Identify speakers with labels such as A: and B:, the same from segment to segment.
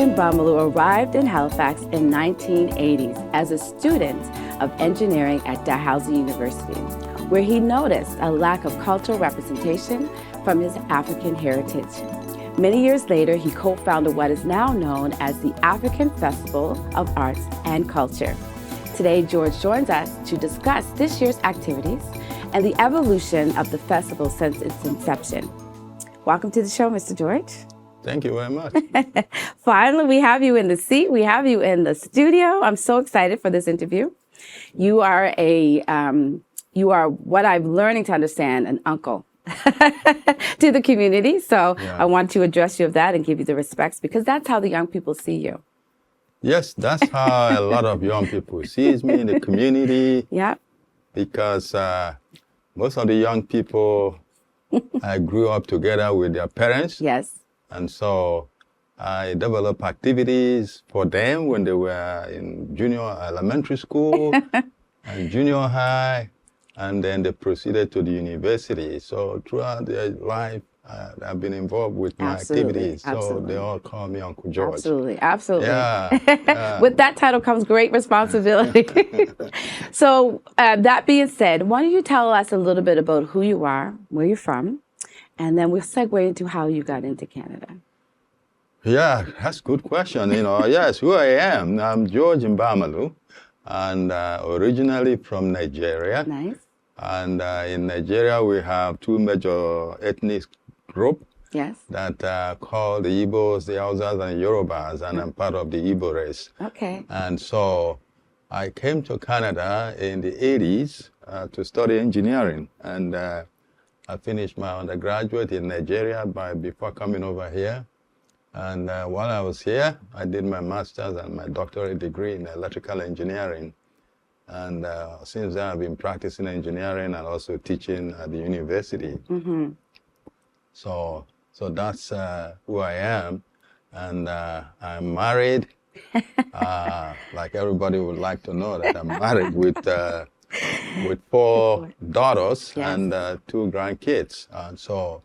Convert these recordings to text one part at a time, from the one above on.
A: Mbamalu arrived in Halifax in 1980s as a student of engineering at Dalhousie University, where he noticed a lack of cultural representation from his African heritage. Many years later, he co-founded what is now known as the African Festival of Arts and Culture. Today, George joins us to discuss this year's activities and the evolution of the festival since its inception. Welcome to the show, Mr. George.
B: Thank you very much.
A: Finally, we have you in the seat. We have you in the studio. I'm so excited for this interview. You are what I'm learning to understand, an uncle to the community. So yeah. I want to address you of that and give you the respects because that's how the young people see you.
B: Yes, that's how a lot of young people sees me in the community.
A: Yeah.
B: Because most of the young people I grew up together with their parents.
A: Yes.
B: And so I developed activities for them when they were in junior elementary school and junior high, and then they proceeded to the university. So throughout their life, I've been involved with my activities. So they all call me Uncle George.
A: Absolutely, absolutely.
B: Yeah.
A: With that title comes great responsibility. So that being said, why don't you tell us a little bit about who you are, where you're from, and then we'll segue into how you got into Canada.
B: Yeah, that's a good question. Yes, who I am. I'm George Mbamalu, and originally from Nigeria.
A: Nice.
B: And in Nigeria, we have two major ethnic groups.
A: Yes.
B: That are called the Igbos, the Hausas, and Yorubas, and I'm part of the Igbo race.
A: Okay.
B: And so I came to Canada in the 80s to study engineering, and I finished my undergraduate in Nigeria before coming over here. And while I was here, I did my master's and my doctorate degree in electrical engineering. And since then, I've been practicing engineering and also teaching at the university.
A: Mm-hmm.
B: So that's who I am. And I'm married. Like everybody would like to know that I'm married with 4 daughters. Yes. And 2 grandkids. And so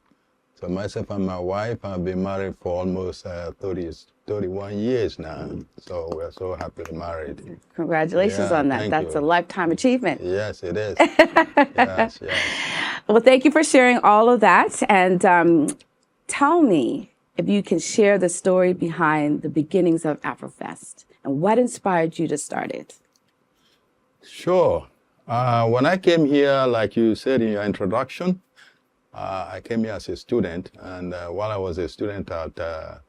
B: myself and my wife have been married for almost 31 years now. So we're so happily married.
A: Congratulations on that. That's a lifetime achievement.
B: Yes, it is. Yes.
A: Well, thank you for sharing all of that. And tell me if you can share the story behind the beginnings of Afrifest and what inspired you to start it. Sure.
B: When I came here, like you said in your introduction, I came here as a student, and while I was a student at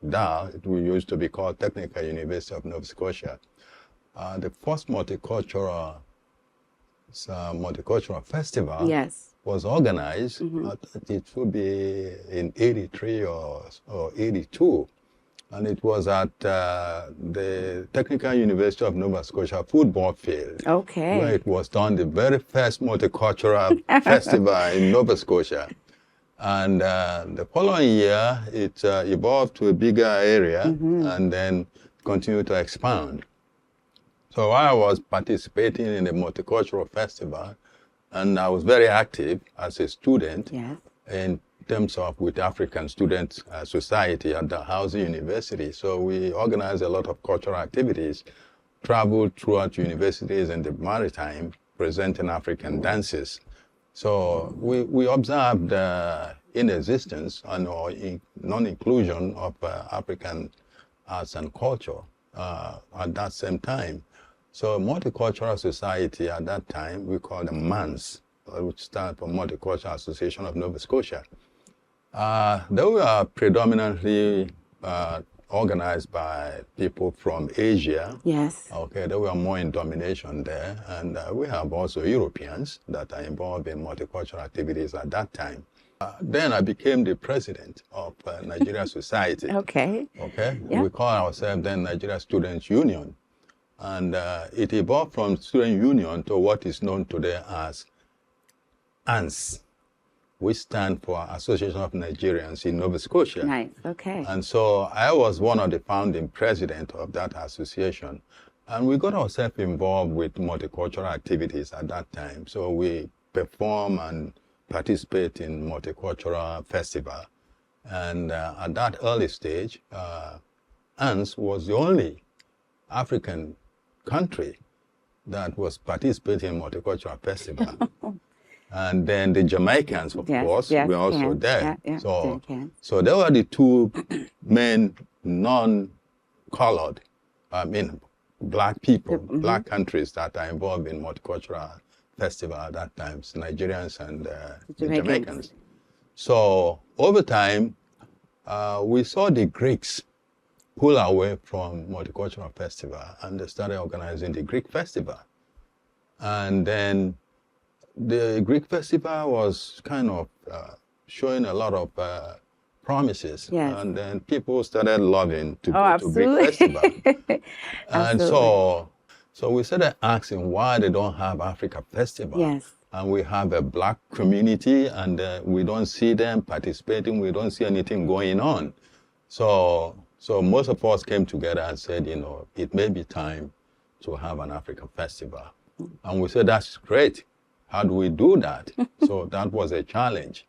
B: DAL, it used to be called Technical University of Nova Scotia. The first multicultural festival was organized.
A: Mm-hmm.
B: It would be in 83 or 82, and it was at the Technical University of Nova Scotia football field.
A: Okay.
B: Where it was done, the very first multicultural festival in Nova Scotia. And the following year, it evolved to a bigger area and then continued to expand. So I was participating in the multicultural festival, and I was very active as a student in terms of with African Student Society at Dalhousie University. So we organized a lot of cultural activities, traveled throughout universities in the maritime, presenting African dances. So we observed inexistence or non-inclusion of African arts and culture at that same time. So Multicultural Society at that time, we called them MANS, which stands for Multicultural Association of Nova Scotia. They were predominantly organized by people from Asia.
A: Yes.
B: Okay, they were more in domination there. And we have also Europeans that are involved in multicultural activities at that time. Then I became the president of Nigeria Society.
A: Okay.
B: Okay.
A: Yeah.
B: We call ourselves then Nigeria Students Union. And it evolved from Student Union to what is known today as ANS, which stand for Association of Nigerians in Nova Scotia.
A: Nice, okay.
B: And so I was one of the founding president of that association. And we got ourselves involved with multicultural activities at that time. So we perform and participate in multicultural festival. And at that early stage, ANS was the only African country that was participating in multicultural festival. And then the Jamaicans, of course, were also there. So there were the two main non-colored, black people, black countries that are involved in multicultural festival at that time, Nigerians and the Jamaicans. So over time, we saw the Greeks pull away from multicultural festival, and they started organizing the Greek festival. And then the Greek festival was kind of showing a lot of promises, and then people started loving to go to Greek festival. And so we started asking why they don't have Africa Festival. And we have a black community, and we don't see them participating. We don't see anything going on. So most of us came together and said, it may be time to have an African festival. And we said, that's great. How do we do that? So that was a challenge.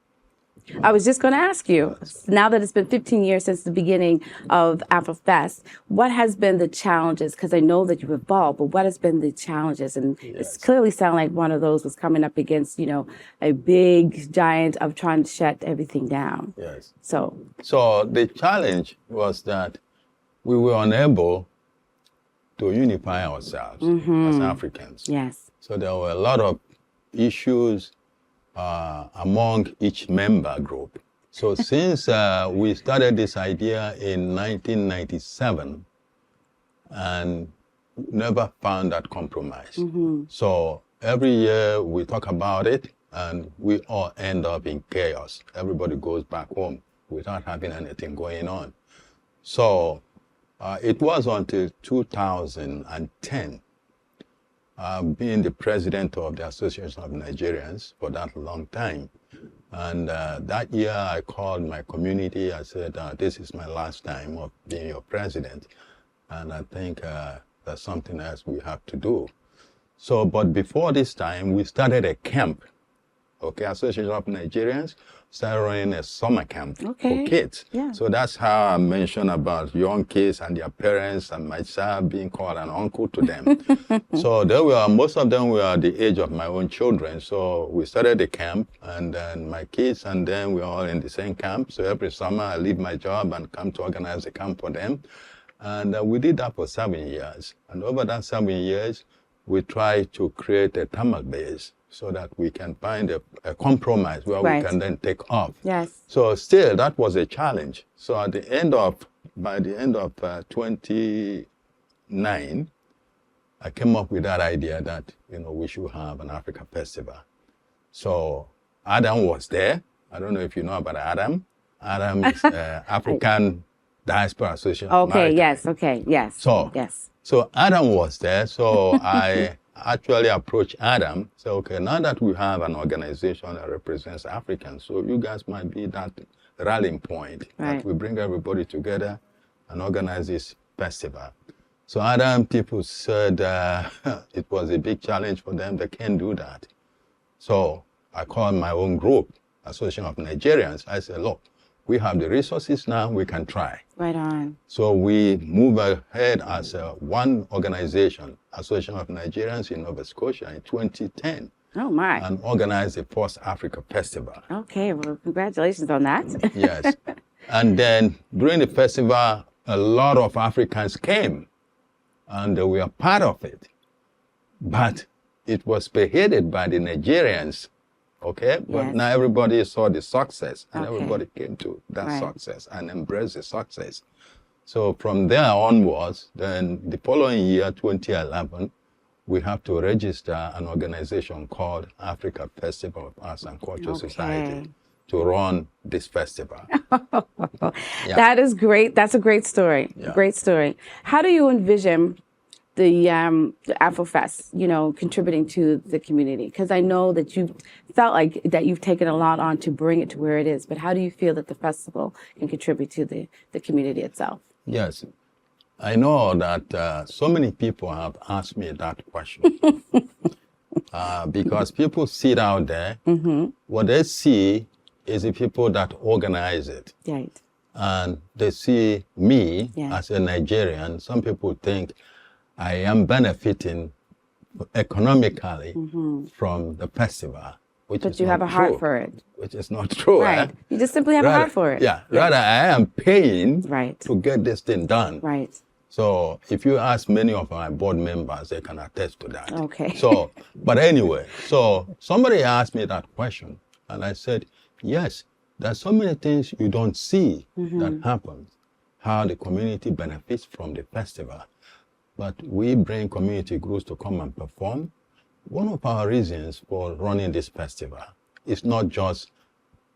A: I was just going to ask you, now that it's been 15 years since the beginning of Afrifest, what has been the challenges? Because I know that you've evolved, but what has been the challenges? And it's clearly sound like one of those was coming up against, a big giant of trying to shut everything down. So
B: the challenge was that we were unable to unify ourselves as Africans. So there were a lot of issues among each member group. So since we started this idea in 1997 and never found that compromise. So every year we talk about it and we all end up in chaos. Everybody goes back home without having anything going on. So it was until 2010 being the president of the Association of Nigerians for that long time. And that year I called my community. I said, this is my last time of being your president. And I think there's something else we have to do. So, but before this time, we started a camp. Association of Nigerians started running a summer camp for kids. So that's how I mentioned about young kids and their parents and myself being called an uncle to them. So most of them were the age of my own children. So we started the camp, and then my kids and them were all in the same camp. So every summer I leave my job and come to organize a camp for them. And we did that for 7 years. And over that 7 years, we tried to create a Tamil base so that we can find a compromise where we can then take off. So still, that was a challenge. So by the end of 29, I came up with that idea that, we should have an Africa Festival. So Adam was there. I don't know if you know about Adam. Adam is African Diaspora Association. So Adam was there. So I actually approached Adam, say, now that we have an organization that represents Africans, so you guys might be that rallying point that we bring everybody together and organize this festival. So Adam people said it was a big challenge for them. They can't do that. So I called my own group, Association of Nigerians. I said, look, we have the resources now, we can try. So we move ahead as one organization, Association of Nigerians in Nova Scotia in 2010. And organized the first Africa Festival.
A: Well, congratulations on that.
B: And then during the festival, a lot of Africans came and they were part of it. But it was spearheaded by the Nigerians. But now everybody saw the success, and everybody came to that success and embraced the success. So from there onwards, then the following year, 2011, we have to register an organization called Africa Festival of Arts and Culture Society to run this festival.
A: That is great. That's a great story. Great story. How do you envision the Afrifest, contributing to the community? Because I know that you felt like that you've taken a lot on to bring it to where it is, but how do you feel that the festival can contribute to the community itself?
B: Yes, I know that so many people have asked me that question. Because people sit out there, what they see is the people that organize it. and they see me
A: Yeah.
B: as a Nigerian, some people think I am benefiting economically from the festival, which
A: But
B: is
A: you
B: not
A: have a heart
B: true,
A: for it.
B: which is not true.
A: Right. You just simply have a heart for it.
B: Yeah, rather I am paying
A: Right.
B: to get this thing done.
A: Right.
B: So if you ask many of my board members, they can attest to that.
A: Okay.
B: So, but anyway, so somebody asked me that question, and I said, yes, there's so many things you don't see that happen, how the community benefits from the festival. But we bring community groups to come and perform. One of our reasons for running this festival is not just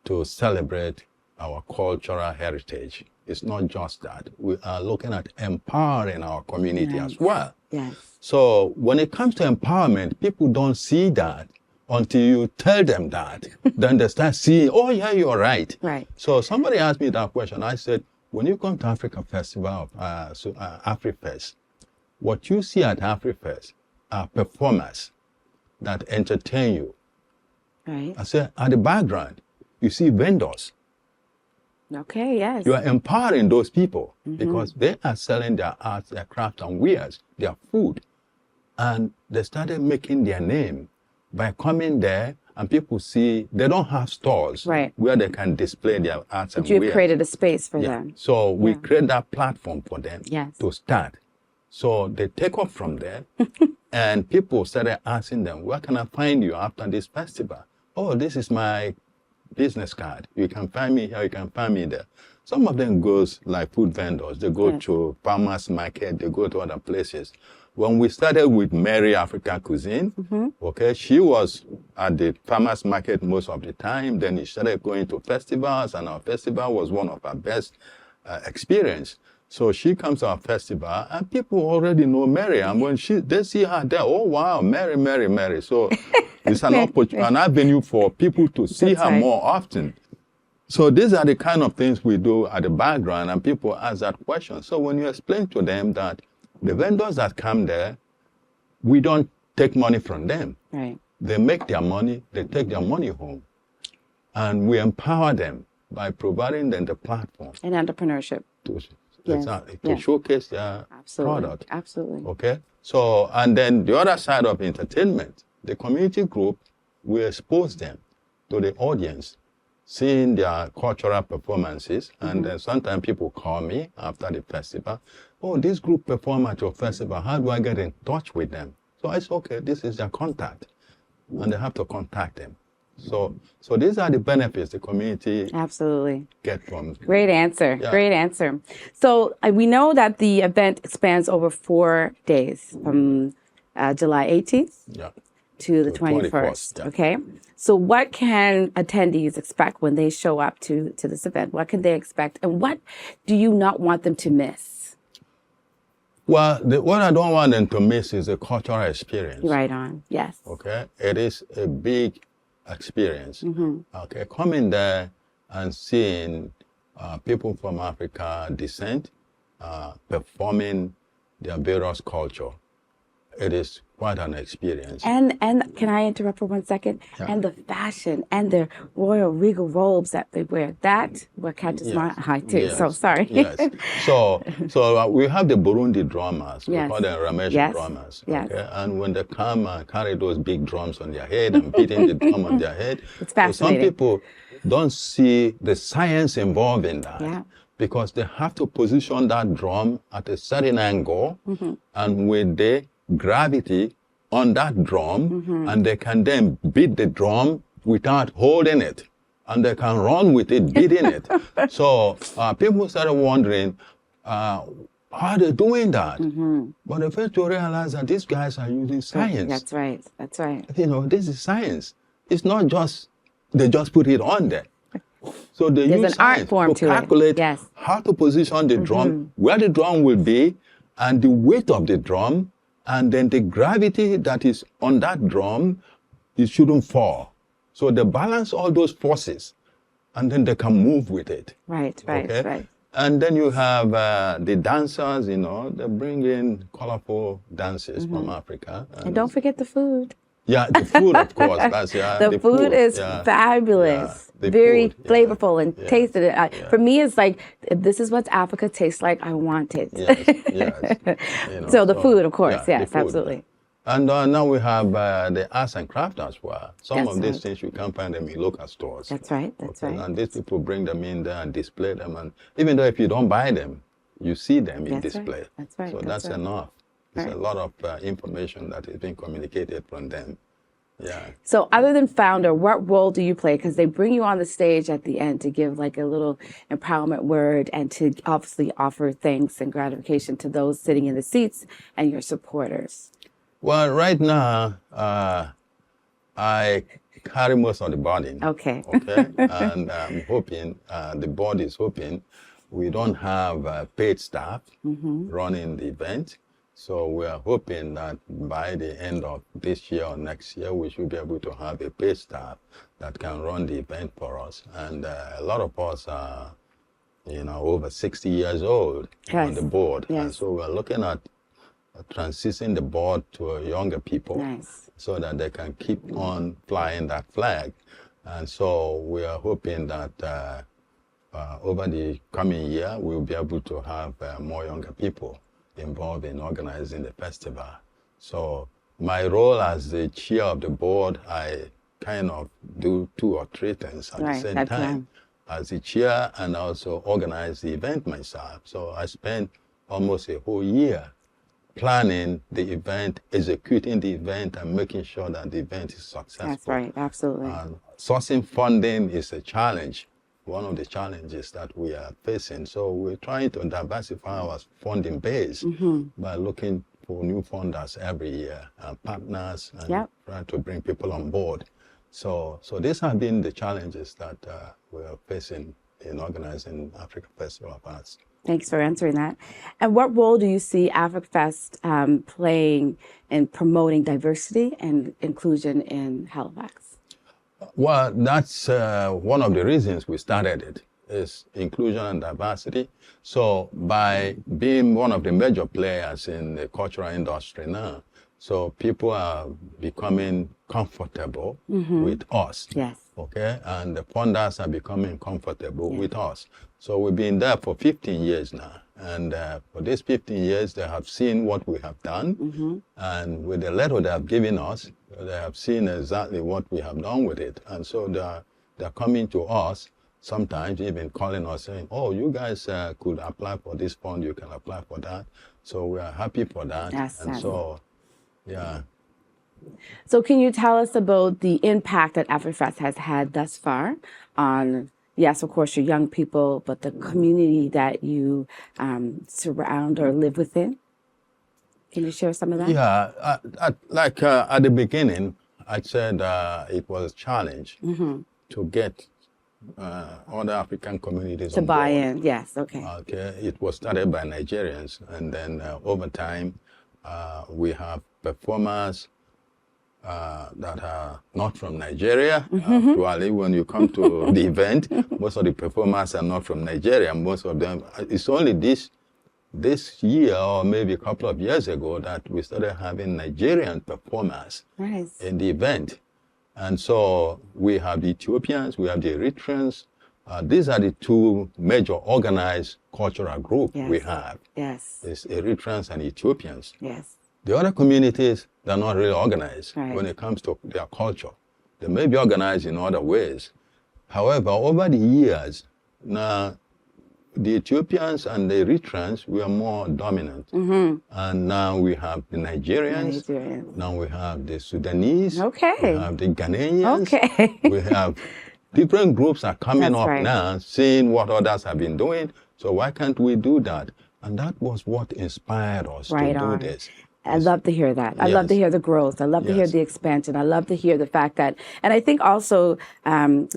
B: to celebrate our cultural heritage. It's not just that. We are looking at empowering our community as well.
A: Yes.
B: So when it comes to empowerment, people don't see that until you tell them that. Then they start seeing, oh yeah, you're right.
A: Right.
B: So somebody asked me that question. I said, when you come to Africa Festival, Afri Fest, what you see at Afri Fest are performers that entertain you.
A: Right.
B: I said, at the background, you see vendors.
A: Okay, yes.
B: You are empowering those people because they are selling their arts, their crafts and wares, their food. And they started making their name by coming there, and people see they don't have stores where they can display their arts and
A: But you've
B: wares.
A: created a space for them.
B: So we create that platform for them to start. So they take off from there, and people started asking them, where can I find you after this festival? Oh, this is my business card. You can find me here, you can find me there. Some of them goes like food vendors. They go to farmers market, they go to other places. When we started with Mary African Cuisine, okay, she was at the farmers market most of the time. Then she started going to festivals, and our festival was one of our best experience. So she comes to our festival, and people already know Mary. And when they see her there, oh wow, Mary, Mary, Mary. So it's an avenue for people to see her more often. So these are the kind of things we do at the background, and people ask that question. So when you explain to them that the vendors that come there, we don't take money from them.
A: Right.
B: They make their money, they take their money home. And we empower them by providing them the platform.
A: And entrepreneurship.
B: To showcase their product.
A: Absolutely.
B: Okay? So, and then the other side of entertainment, the community group, we expose them to the audience, seeing their cultural performances. And then sometimes people call me after the festival, oh, this group performed at your festival, how do I get in touch with them? So it's okay, this is their contact. And they have to contact them. So these are the benefits the community get from.
A: Great answer. Yeah. Great answer. So we know that the event spans over 4 days, from July 18th to the 21st. Yeah. Okay. So what can attendees expect when they show up to this event? What can they expect, and what do you not want them to miss?
B: Well, what I don't want them to miss is the cultural experience.
A: Right on. Yes.
B: Okay. It is a big experience. Okay, coming there and seeing people from Africa descent performing their various culture, it is quite an experience.
A: And can I interrupt for 1 second? Yeah. And the fashion and their royal regal robes that they wear, that what catches my eye too. Yes. So sorry.
B: Yes. So we have the Burundi drummers. We call them Ramesh drummers.
A: Yes.
B: Okay. And when they come and carry those big drums on their head and beating the drum on their head,
A: it's fascinating.
B: So some people don't see the science involved in that. Because they have to position that drum at a certain angle, and with the gravity on that drum, and they can then beat the drum without holding it, and they can run with it, beating it. So people started wondering how they're doing that. But they failed to realize that these guys are using science.
A: That's right. That's right.
B: You know, this is science. It's not just they just put it on there. So they use science to calculate how to position the drum, where the drum will be, and the weight of the drum, and then the gravity that is on that drum, it shouldn't fall. So they balance all those forces, and then they can move with it.
A: Right.
B: And then you have the dancers, you know, they bring in colorful dances from Africa.
A: And don't forget the food.
B: Yeah, the food, of course. That's,
A: the food is fabulous. very
B: food,
A: flavorful and tasted it. For me, it's like, if this is what Africa tastes like, I want it.
B: Yes.
A: So the food, of course,
B: yeah,
A: yes,
B: the food.
A: absolutely.
B: And now we have the arts and crafts as well. Some
A: That's
B: of these
A: right.
B: things you can't find them in local stores.
A: That's right, that's right.
B: And these people bring them in there and display them. And even though if you don't buy them, you see them in display.
A: That's right.
B: So that's enough. There's a lot of information that is being communicated from them. Yeah.
A: So other than founder, what role do you play? Because they bring you on the stage at the end to give like a little empowerment word and to obviously offer thanks and gratification to those sitting in the seats and your supporters.
B: Well, right now, I carry most of the burden.
A: Okay.
B: And I'm hoping, the board is hoping, we don't have paid staff running the event. So we are hoping that by the end of this year or next year, we should be able to have a paid staff that can run the event for us. And a lot of us are, over 60 years old on the board. And so we're looking at transitioning the board to younger people so that they can keep on flying that flag. And so we are hoping that over the coming year, we'll be able to have more younger people involved in organizing the festival. So my role as the chair of the board, I kind of do 2 or 3 things at the same time. As the chair, and also organize the event myself. So I spent almost a whole year planning the event, executing the event, and making sure that the event is successful.
A: That's right, absolutely.
B: And sourcing funding is a challenge, one of the challenges that we are facing. So we're trying to diversify our funding base by looking for new funders every year, and partners, and trying to bring people on board. So these have been the challenges that we are facing in organizing Africa Festival of Arts.
A: Thanks for answering that. And what role do you see Afrifest playing in promoting diversity and inclusion in Halifax?
B: Well, that's one of the reasons we started it, is inclusion and diversity. So by being one of the major players in the cultural industry now, so people are becoming comfortable with us.
A: Yes.
B: Okay, and the funders are becoming comfortable with us. So we've been there for 15 years now. And for these 15 years, they have seen what we have done. And with the letter they have given us, they have seen exactly what we have done with it. And so they're coming to us, sometimes even calling us saying, oh, you guys could apply for this fund, you can apply for that. So we are happy for that. And so, yeah.
A: So can you tell us about the impact that Afrifest has had thus far on, yes, of course, your young people, but the community that you surround or live within? Can you share some of that?
B: Yeah, at the beginning, I said it was a challenge to get other African communities
A: to buy in. Yes, okay.
B: Okay, it was started by Nigerians, and then over time, we have performers that are not from Nigeria. Actually, when you come to the event, most of the performers are not from Nigeria. Most of them, it's only this year or maybe a couple of years ago that we started having Nigerian performers in the event. And so we have the Ethiopians, we have the Eritreans. These are the 2 major organized cultural groups we have.
A: Yes.
B: It's Eritreans and Ethiopians.
A: Yes.
B: The other communities, they're not really organized when it comes to their culture. They may be organized in other ways. However, over the years, now the Ethiopians and the Eritreans were more dominant. And now we have the Nigerians. Now we have the Sudanese.
A: Okay.
B: We have the Ghanaians.
A: Okay.
B: We have different groups are coming up now, seeing what others have been doing. So why can't we do that? And that was what inspired us to do this.
A: I love to hear that. I love to hear the growth. I love to hear the expansion. I love to hear the fact that, and I think also,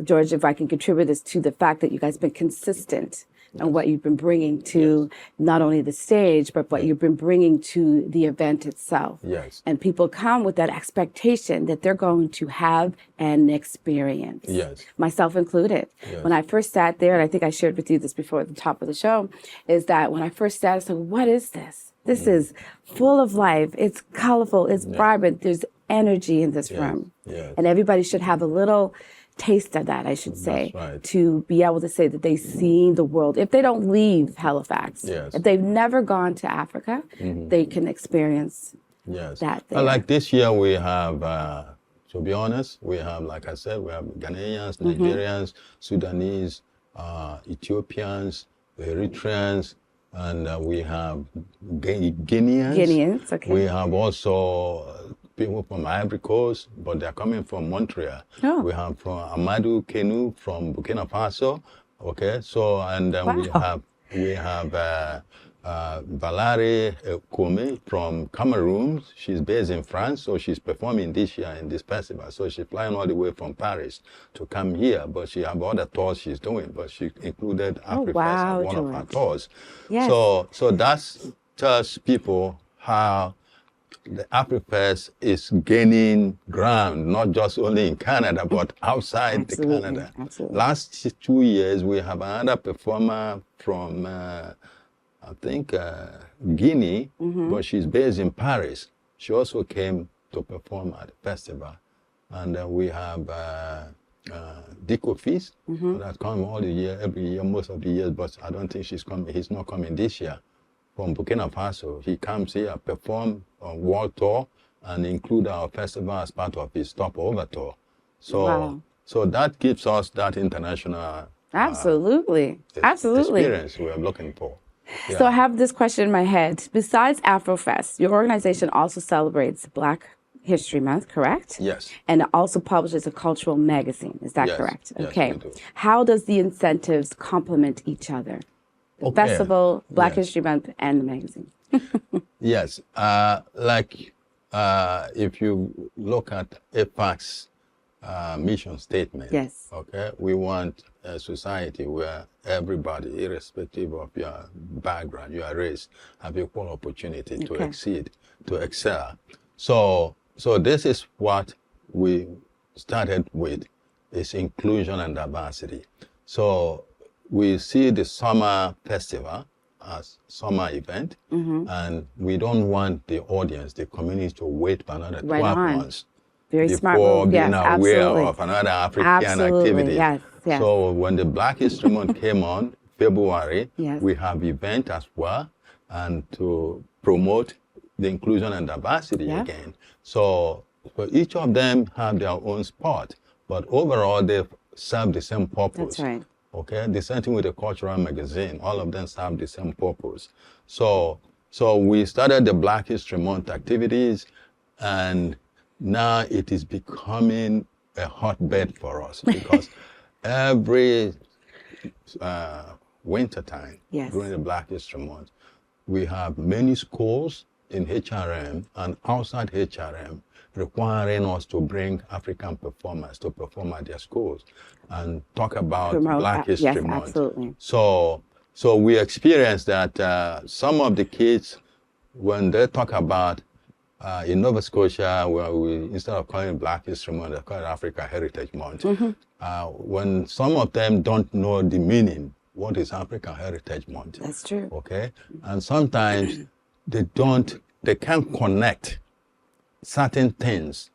A: George, if I can contribute this to the fact that you guys have been consistent and what you've been bringing to not only the stage, but what you've been bringing to the event itself.
B: Yes.
A: And people come with that expectation that they're going to have an experience.
B: Yes.
A: Myself included.
B: Yes.
A: When I first sat there, and I think I shared with you this before at the top of the show, is that when I first sat, I was like, what is this? This is full of life. It's colorful. It's vibrant. There's energy in this room.
B: Yes.
A: And everybody should have a little taste of that, I should say,
B: right.
A: to be able to say that they've seen the world. If they don't leave Halifax,
B: Yes.
A: if they've never gone to Africa, they can experience
B: Yes.
A: that there.
B: And like this year, we have, to be honest, we have, like I said, we have Ghanaians, Nigerians, Sudanese, Ethiopians, Eritreans, and we have Guineans.
A: Guineans, okay.
B: We have also people from Ivory Coast, but they're coming from Montreal.
A: Oh.
B: We have from Amadou Kenu from Burkina Faso. Okay, so and then
A: Wow.
B: we have Valare Kome from Cameroon. She's based in France, so she's performing this year in this festival. So she's flying all the way from Paris to come here, but she have other tours she's doing, but she included Afrifest
A: wow,
B: as one of her
A: George.
B: tours.
A: Yes.
B: So that's tells people how the Afrifest is gaining ground, not just only in Canada, but outside
A: Absolutely,
B: Canada.
A: absolutely.
B: Last 2 years, we have another performer from, I think, Guinea, but she's based in Paris. She also came to perform at the festival. And we have Dico Fils, that comes all the year, every year, most of the years, but I don't think he's not coming this year. From Burkina Faso, he comes here, perform on world tour, and include our festival as part of his stopover tour. So,
A: Wow.
B: so that gives us that international
A: Absolutely. Absolutely.
B: experience we are looking for. Yeah.
A: So I have this question in my head. Besides Afrofest, your organization also celebrates Black History Month, correct?
B: Yes.
A: And it also publishes a cultural magazine. Is that
B: Yes.
A: correct?
B: Yes,
A: Okay.
B: we do.
A: How does the incentives complement each other? The
B: Okay.
A: festival, Black
B: Yes.
A: History Month, and the magazine.
B: Yes, if you look at APAC's mission statement,
A: Yes.
B: okay, we want a society where everybody, irrespective of your background, your race, have equal opportunity to
A: Okay.
B: exceed, to excel. So this is what we started with, is inclusion and diversity. So we see the summer festival as summer event, and we don't want the audience, the community, to wait for another 12
A: Right on.
B: months
A: Very smart
B: before
A: move.
B: being
A: Yes,
B: aware
A: absolutely.
B: of another African
A: Absolutely,
B: activity.
A: yes, yes.
B: So when the Black History Month came on, February,
A: Yes.
B: we have event as well, and to promote the inclusion and diversity
A: Yeah.
B: again. So each of them have their own spot, but overall they serve the same purpose.
A: That's right.
B: Okay, the same thing with the cultural magazine. All of them serve the same purpose. So we started the Black History Month activities, and now it is becoming a hotbed for us because every winter time
A: Yes.
B: during the Black History Month, we have many schools in HRM and outside HRM requiring us to bring African performers to perform at their schools and talk about
A: Promote,
B: Black History
A: yes,
B: Month.
A: absolutely.
B: So we experienced that some of the kids, when they talk about in Nova Scotia, where we, instead of calling it Black History Month, they call it Africa Heritage Month. When some of them don't know the meaning, what is Africa Heritage Month?
A: That's true.
B: Okay, and sometimes they can't connect certain things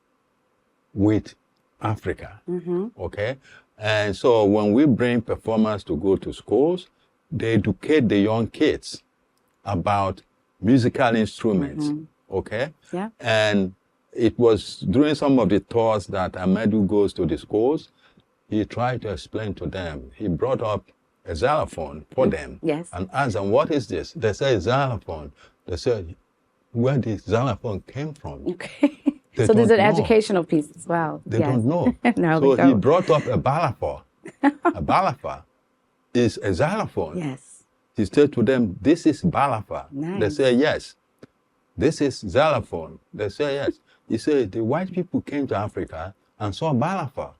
B: with Africa. Okay, and so when we bring performers to go to schools, they educate the young kids about musical instruments. Okay,
A: Yeah.
B: and it was during some of the tours that Amadou goes to the schools, he tried to explain to them. He brought up a xylophone for them
A: Yes.
B: and asked them, what is this? They said xylophone. They said, where the xylophone came from.
A: Okay.
B: They
A: So there's an
B: don't know.
A: educational piece as well.
B: They
A: Yes.
B: don't know.
A: No,
B: so
A: they
B: he
A: don't.
B: brought up a balafon. A balafon is a xylophone.
A: Yes.
B: He said to them, this is balafon. They
A: Nice.
B: say, yes. This is xylophone. They say, yes. He said, the white people came to Africa and saw balafon.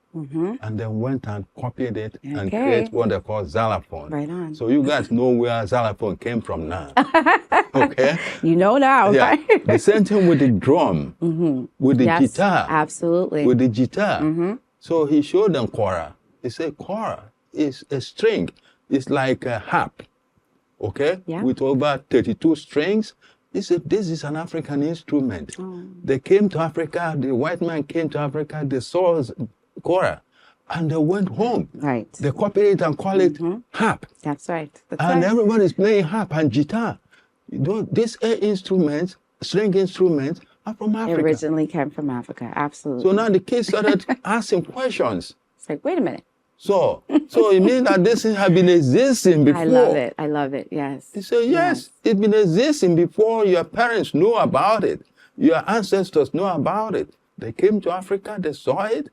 B: And then went and copied it and
A: Okay.
B: created what they call xylophone.
A: Right on.
B: So you guys know where xylophone came from now. Okay?
A: You know now,
B: Yeah.
A: right?
B: The same thing with the drum, with the
A: Yes,
B: guitar.
A: absolutely.
B: With the guitar. So he showed them kora. He said kora is a string. It's like a harp. Okay?
A: Yeah.
B: With over 32 strings. He said, this is an African instrument.
A: Oh.
B: They came to Africa, the white man came to Africa, they saw kora. and they went home.
A: Right.
B: They copied it and call it harp.
A: That's right. That's
B: And
A: right.
B: everybody's playing harp and guitar. You know, these instruments, string instruments, are from
A: It
B: Africa.
A: originally came from Africa. Absolutely.
B: So now the kids started asking questions.
A: It's like, wait a minute.
B: So it means that this thing had been existing before.
A: I love it. I love it. Yes.
B: They say, yes, it's been existing before your parents knew about it. Your ancestors knew about it. They came to Africa, they saw it,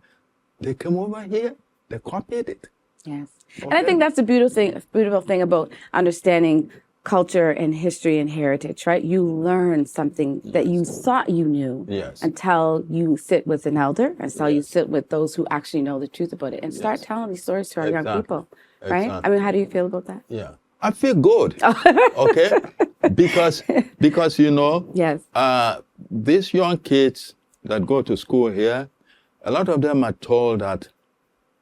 B: they came over here, they copied it.
A: Yes. And I think that's the beautiful thing about understanding culture and history and heritage, right? You learn something that you thought you knew until you sit with an elder, until you sit with those who actually know the truth about it and start telling these stories to our young people, right?
B: Exactly.
A: I mean, how do you feel about that?
B: Yeah. I feel good, okay? Because you know, these young kids that go to school here, a lot of them are told that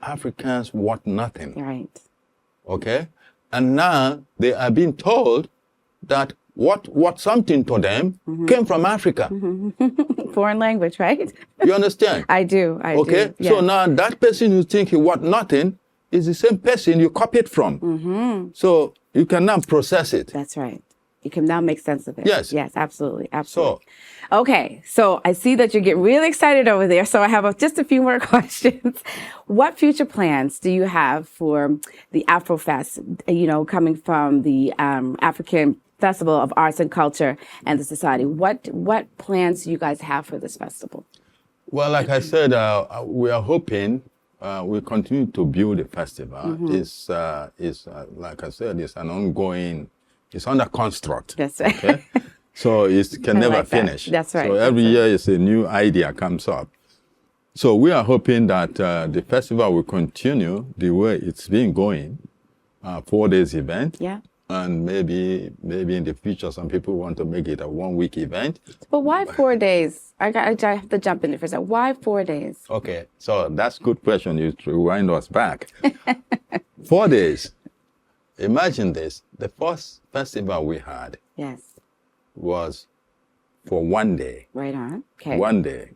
B: Africans want nothing.
A: Right.
B: Okay? And now they are being told that what something to them came from Africa.
A: Foreign language, right?
B: You understand?
A: I do.
B: Okay?
A: Do.
B: So now that person who thinks he want nothing is the same person you copied from. So you can now process it.
A: That's right. You can now make sense of it.
B: Yes.
A: Yes, absolutely. Absolutely. Okay. So I see that you're getting really excited over there. So I have just a few more questions. What future plans do you have for the Afrofest, you know, coming from the African Festival of Arts and Culture and the Society? What plans do you guys have for this festival?
B: Well, like I said, we are hoping we continue to build the festival. It's like I said, it's an ongoing. It's under construct.
A: That's right.
B: Okay? So it can never finish.
A: That's right.
B: So every year is a new idea comes up. So we are hoping that the festival will continue the way it's been going, 4 days event.
A: Yeah.
B: And maybe in the future, some people want to make it a 1 week event.
A: But why 4 days? I have to jump in there for a second. Why 4 days?
B: Okay, so that's a good question. You rewind us back. 4 days. Imagine this. The first festival we had was for 1 day.
A: Right on. Okay.
B: 1 day.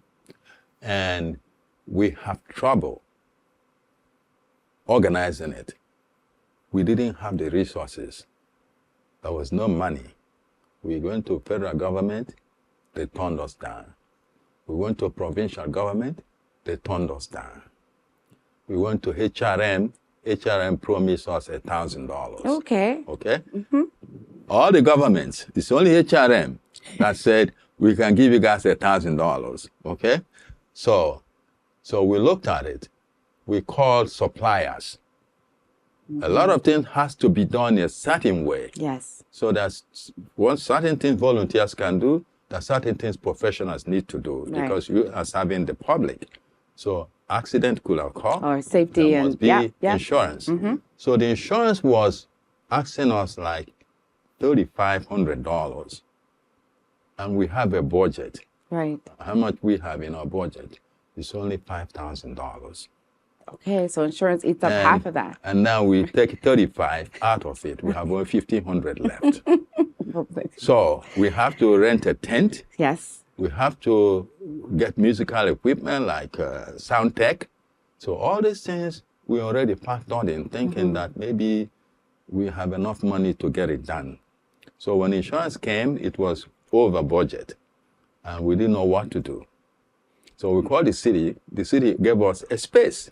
B: And we have trouble organizing it. We didn't have the resources. There was no money. We went to federal government, they turned us down. We went to provincial government, they turned us down. We went to HRM promised us $1,000.
A: Okay.
B: Okay? All the governments, it's only HRM that said, we can give you guys $1,000. Okay? So we looked at it. We called suppliers. A lot of things has to be done a certain way.
A: Yes.
B: So that's one certain things volunteers can do, there are certain things professionals need to do because you are serving the public. So accident could occur.
A: Or safety
B: there
A: and
B: must be insurance. So the insurance was asking us like $3,500. And we have a budget.
A: Right.
B: How much we have in our budget is only $5,000.
A: Okay, so insurance eats up half of that.
B: And now we take 35 out of it. We have only 1,500 left. So we have to rent a tent.
A: Yes.
B: We have to get musical equipment like sound tech. So all these things we already factored in, thinking that maybe we have enough money to get it done. So when insurance came, it was over budget, and we didn't know what to do. So we called the city. The city gave us a space,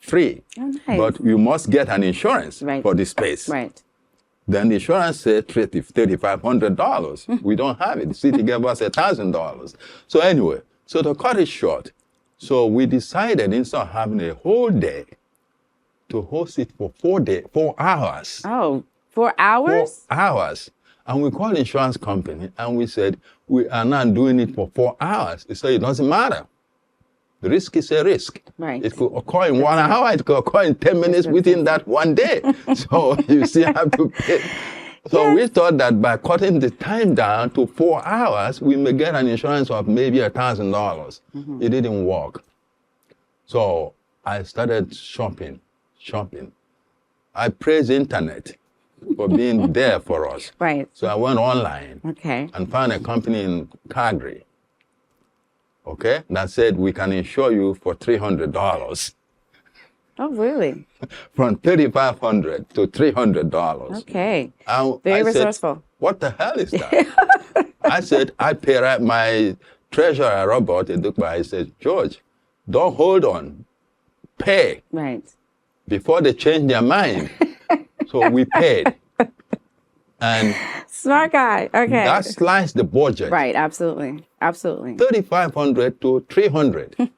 B: free, but you must get an insurance for the space.
A: Right.
B: Then the insurance said $3,500. We don't have it. The city gave us $1,000. So anyway, so to cut it short, so we decided instead of having a whole day, to host it for 4 hours.
A: Oh, 4 hours?
B: 4 hours. And we called the insurance company and we said, we are not doing it for 4 hours. They said, it doesn't matter. The risk is a risk.
A: Right.
B: It could occur in 1 hour, it could occur in 10 minutes within that 1 day. So you still have to pay. So we thought that by cutting the time down to 4 hours, we may get an insurance of maybe $1,000. It didn't work. So I started shopping. I praise the internet for being there for us.
A: Right.
B: So I went online and found a company in Calgary, that said we can insure you for $300.
A: Oh, really?
B: From $3,500 to $300.
A: Okay.
B: And
A: Very
B: I said,
A: resourceful.
B: what the hell is that? I said, I pay right. My treasurer, Robert, he looked by, he said, George, don't hold on. Pay.
A: Right.
B: Before they change their mind. So we paid. And
A: smart guy. Okay.
B: that sliced the budget.
A: Right. Absolutely. Absolutely.
B: $3,500 to $300.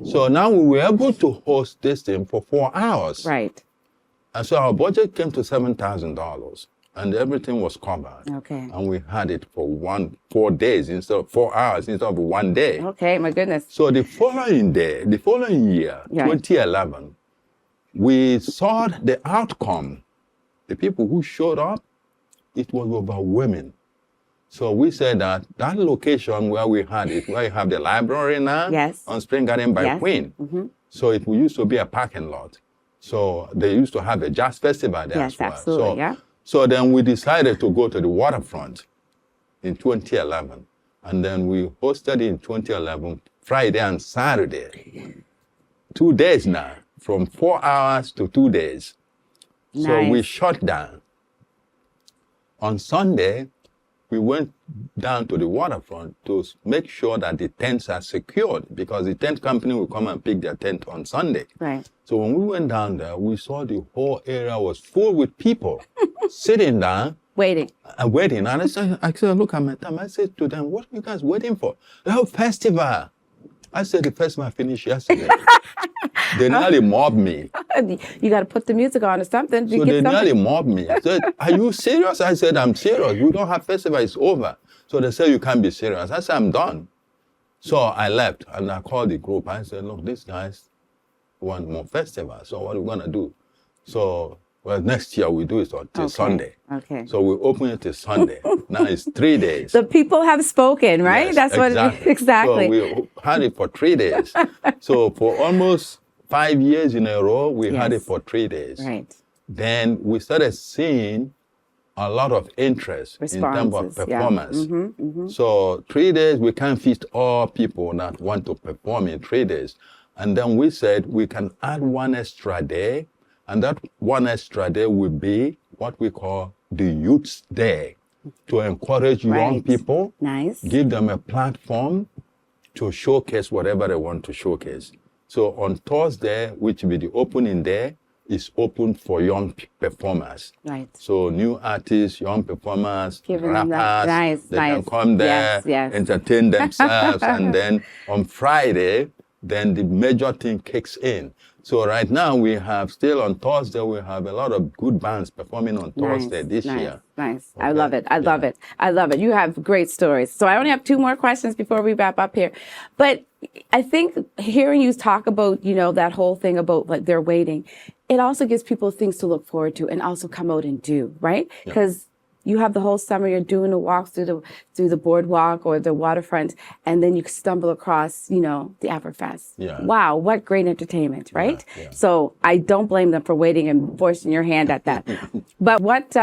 B: So now we were able to host this thing for 4 hours.
A: Right.
B: And so our budget came to $7,000 and everything was covered.
A: Okay.
B: And we had it for 4 days instead of 4 hours instead of 1 day.
A: Okay. My goodness.
B: So the following year,
A: Right.
B: 2011, we saw the outcome. The people who showed up, it was overwhelming. So we said that location where we had it, where you have the library now,
A: Yes.
B: on Spring Garden by
A: Yes.
B: Queen.
A: Mm-hmm.
B: So it used to be a parking lot. So they used to have a jazz festival there
A: Yes,
B: as well.
A: absolutely,
B: So,
A: yeah.
B: so then we decided to go to the waterfront in 2011. And then we hosted it in 2011, Friday and Saturday. 2 days now, from 4 hours to 2 days. So we
A: Nice.
B: shut down. On Sunday, we went down to the waterfront to make sure that the tents are secured because the tent company will come and pick their tent on Sunday.
A: Right.
B: So when we went down there, we saw the whole area was full with people sitting down
A: Waiting.
B: and waiting. And I said, look at my time. I said to them, what are you guys waiting for? The whole festival. I said, the festival finished yesterday. They nearly mobbed me.
A: You got to put the music on or something.
B: So they nearly mobbed me. I said, are you serious? I said, I'm serious. We don't have festival. It's over. So they said, you can't be serious. I said, I'm done. So I left and I called the group. I said, look, these guys want more festival. So what are we going to do? So, well, next year we do it until Sunday.
A: Okay.
B: So we open it till Sunday. Now it's 3 days.
A: The people have spoken, right?
B: Yes,
A: That's what exactly.
B: So we had it for 3 days. So for almost 5 years in a row, we had it
A: Yes.
B: for 3 days.
A: Right.
B: Then we started seeing a lot of interest in terms of
A: Responses, yeah.
B: performance. So 3 days, we can't fit all people that want to perform in 3 days. And then we said we can add one extra day, and that one extra day will be what we call the Youth Day, to encourage young
A: Right.
B: people,
A: Nice.
B: give them a platform to showcase whatever they want to showcase. So on Thursday, which will be the opening day, is open for young performers.
A: Right.
B: So new artists, young performers,
A: Giving them
B: rappers,
A: that. Nice,
B: they
A: nice.
B: can come there,
A: Yes.
B: entertain themselves, and then on Friday, then the major thing kicks in. So right now we have still on Thursday, we have a lot of good bands performing on Thursday this year.
A: Nice.
B: Okay?
A: I love it. I love it. I love it. You have great stories. So I only have 2 more questions before we wrap up here. But I think hearing you talk about, that whole thing about like they're waiting, it also gives people things to look forward to and also come out and do, right? Because you have the whole summer, you're doing a walk through the boardwalk or the waterfront, and then you stumble across, the Afrifest.
B: Yeah.
A: Wow, what great entertainment, right?
B: Yeah.
A: So I don't blame them for waiting and forcing your hand at that. But what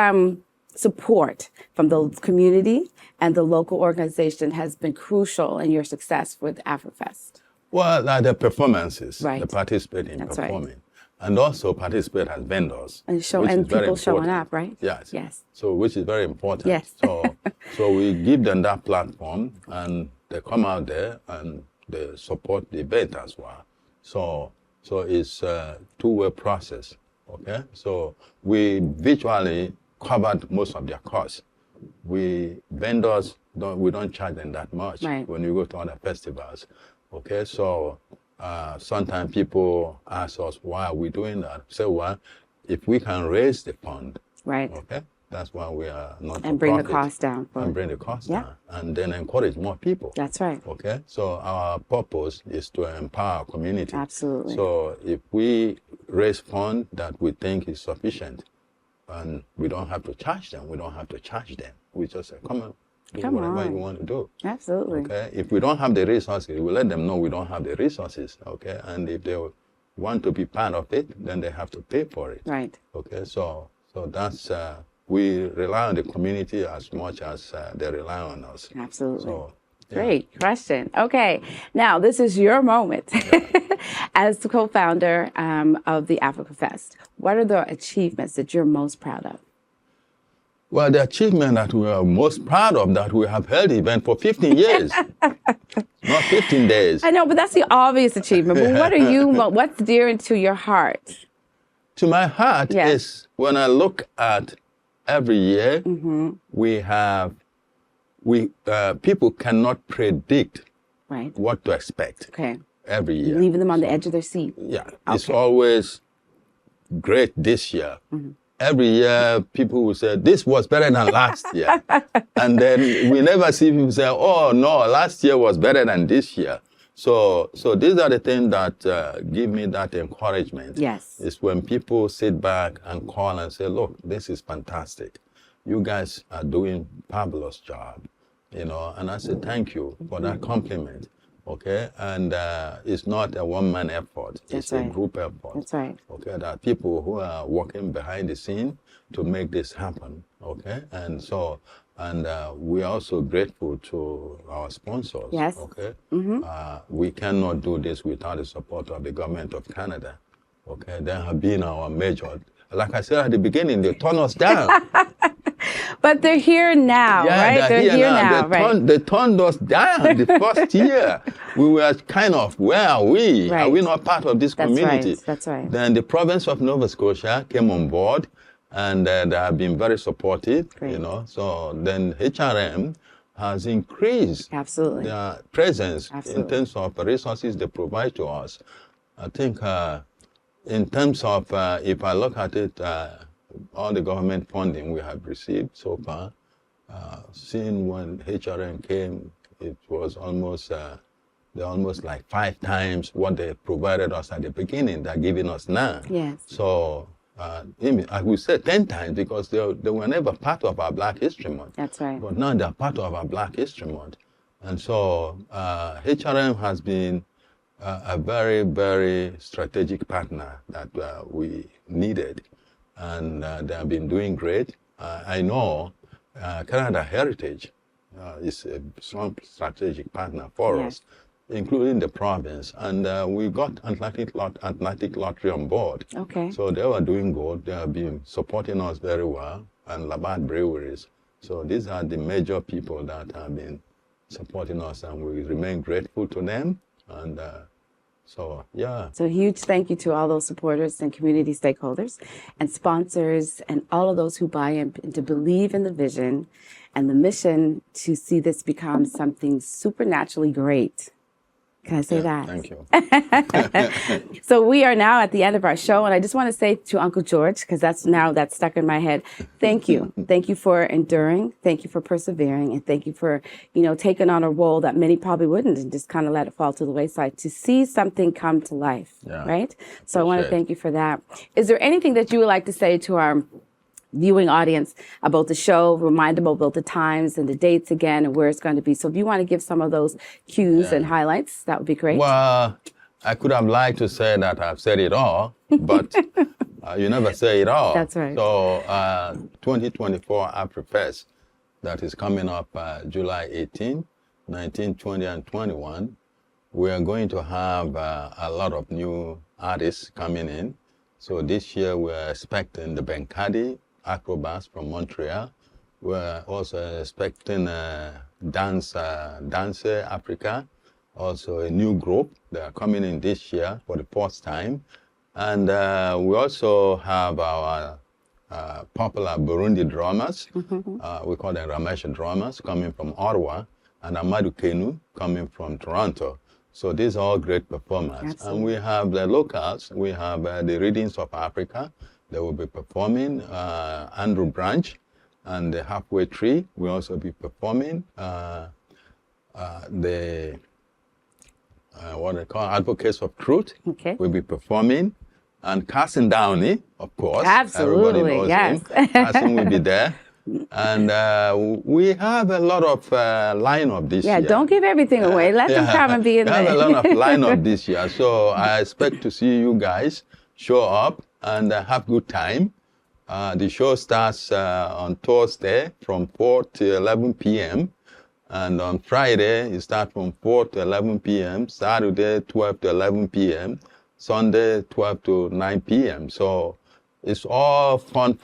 A: support from the community and the local organization has been crucial in your success with Afrifest?
B: Well, the performances,
A: Right.
B: the participating,
A: That's right.
B: performing, and also participate as vendors.
A: And
B: which is very
A: people showing
B: important.
A: up, right?
B: Yes.
A: Yes.
B: So which is very important.
A: Yes.
B: So we give them that platform, and they come out there and they support the event as well. So it's a two-way process. Okay. So we virtually covered most of their costs. Vendors don't charge them that much
A: Right.
B: when you go to other festivals. Okay. So sometimes people ask us, why are we doing that? So, well, if we can raise the fund,
A: Right.
B: okay, that's why we are not
A: And bring the cost down.
B: and bring the cost
A: Yeah.
B: down, and then encourage more people.
A: That's right.
B: Okay, so our purpose is to empower our community.
A: Absolutely.
B: So if we raise funds that we think is sufficient, and we don't have to charge them, we just say, come on, do
A: Come
B: whatever
A: on.
B: you want to do.
A: Absolutely.
B: Okay, if we don't have the resources, we let them know we don't have the resources. Okay, and if they want to be part of it, then they have to pay for it.
A: Right.
B: Okay, so that's we rely on the community as much as they rely on us.
A: Absolutely.
B: So, yeah.
A: Great question. Okay. Now, this is your moment. As the co-founder of the Africa Fest, what are the achievements that you're most proud of?
B: Well, the achievement that we are most proud of, that we have held the event for 15 years, not 15 days.
A: I know, but that's the obvious achievement. But what are you, what's dear to your heart?
B: To my heart
A: Yes.
B: is when I look at every year, people cannot predict
A: Right.
B: what to expect
A: Okay.
B: every year.
A: Leaving them on the edge of their seat.
B: Yeah, it's always great this year. Every year, people will say, this was better than last year. And then we never see people say, oh, no, last year was better than this year. So these are the things that give me that encouragement.
A: Yes.
B: It's when people sit back and call and say, look, this is fantastic. You guys are doing fabulous job, you know. And I say, thank you for that compliment. Okay, and it's not a one-man effort. It's a group effort.
A: That's right.
B: Okay, there are people who are working behind the scene to make this happen. Okay, and so, and we are also grateful to our sponsors.
A: Yes.
B: Okay, we cannot do this without the support of the government of Canada. Okay, they have been our major. Like I said at the beginning, they turned us down.
A: But they're here now, right? They're here now, right?
B: They turned us down the first year. We were kind of, where are we?
A: Right.
B: Are we not part of this community?
A: Right. That's right.
B: Then the province of Nova Scotia came on board, and they have been very supportive, you know. So then HRM has increased
A: Absolutely.
B: their presence
A: Absolutely.
B: in terms of resources they provide to us. I think in terms of, if I look at it, all the government funding we have received so far, seeing when HRM came, it was almost like 5 times what they provided us at the beginning. They're giving us now.
A: Yes.
B: So I would say 10 times, because they were never part of our Black History Month.
A: That's right.
B: But now they're part of our Black History Month. And so HRM has been a very, very strategic partner that we needed. And they have been doing great. I know Canada Heritage is a strong strategic partner for us, including the province. And we got Atlantic Lottery on board.
A: Okay.
B: So they were doing good. They have been supporting us very well, and Labatt Breweries. So these are the major people that have been supporting us, and we remain grateful to them. And so, yeah.
A: So a huge thank you to all those supporters and community stakeholders and sponsors and all of those who buy in and to believe in the vision and the mission to see this become something supernaturally great. Can I say that?
B: Thank you.
A: So we are now at the end of our show, and I just want to say to Uncle George, because that's stuck in my head, thank you. Thank you for enduring. Thank you for persevering. And thank you for, taking on a role that many probably wouldn't and just kind of let it fall to the wayside to see something come to life, right? So I want to thank you for that. Is there anything that you would like to say to our viewing audience about the show, remind them about the times and the dates again and where it's going to be? So if you want to give some of those cues and highlights, that would be great.
B: Well, I could have liked to say that I've said it all, but you never say it all.
A: That's right.
B: So 2024 Afrifest, that is coming up July 18, 19, 20, and 21. We are going to have a lot of new artists coming in. So this year we're expecting the Benkadi acrobats from Montreal. We're also expecting Dancer Africa, also a new group. They are coming in this year for the first time. And we also have our popular Burundi drummers. We call them Ramesh drummers, coming from Ottawa, and Amadou Kenu coming from Toronto. So these are all great performers.
A: Absolutely.
B: And we have the locals. We have the Readings of Africa. They will be performing. Andrew Branch and the Halfway Tree will also be performing. The what they call Advocates of Truth will be performing. And Carson Downey, of course.
A: Absolutely,
B: Everybody knows him. Carson will be there. And we have a lot of lineup this year.
A: Yeah, don't give everything away. Let them come and be in there.
B: We have a lot of lineup this year. So I expect to see you guys show up and have good time. The show starts on Thursday from 4 to 11 p.m. And on Friday, it starts from 4 to 11 p.m., Saturday, 12 to 11 p.m., Sunday, 12 to 9 p.m. So it's all fun.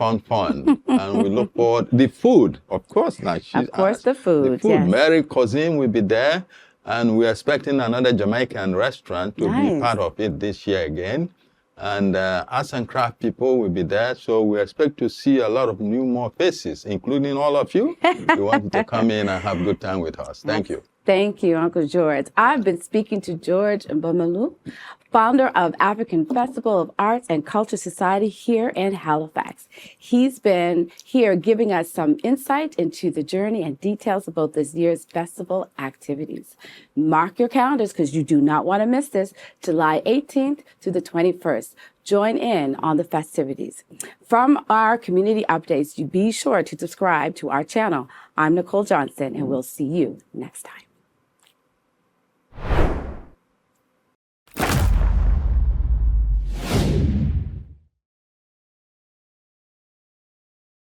B: And we look forward. The food, of course, now she's
A: Of course,
B: asked.
A: the food,
B: The food.
A: yes.
B: Mary Cousin will be there, and we're expecting another Jamaican restaurant to be part of it this year again. And arts and craft people will be there, so we expect to see a lot of more faces, including all of you. We want you to come in and have a good time with us. Thank you.
A: Thank you, Uncle George. I've been speaking to George Mbamalu, founder of African Festival of Arts and Culture Society here in Halifax. He's been here giving us some insight into the journey and details about this year's festival activities. Mark your calendars because you do not want to miss this, July 18th to the 21st. Join in on the festivities. From our community updates, you be sure to subscribe to our channel. I'm Nicole Johnson, and we'll see you next time.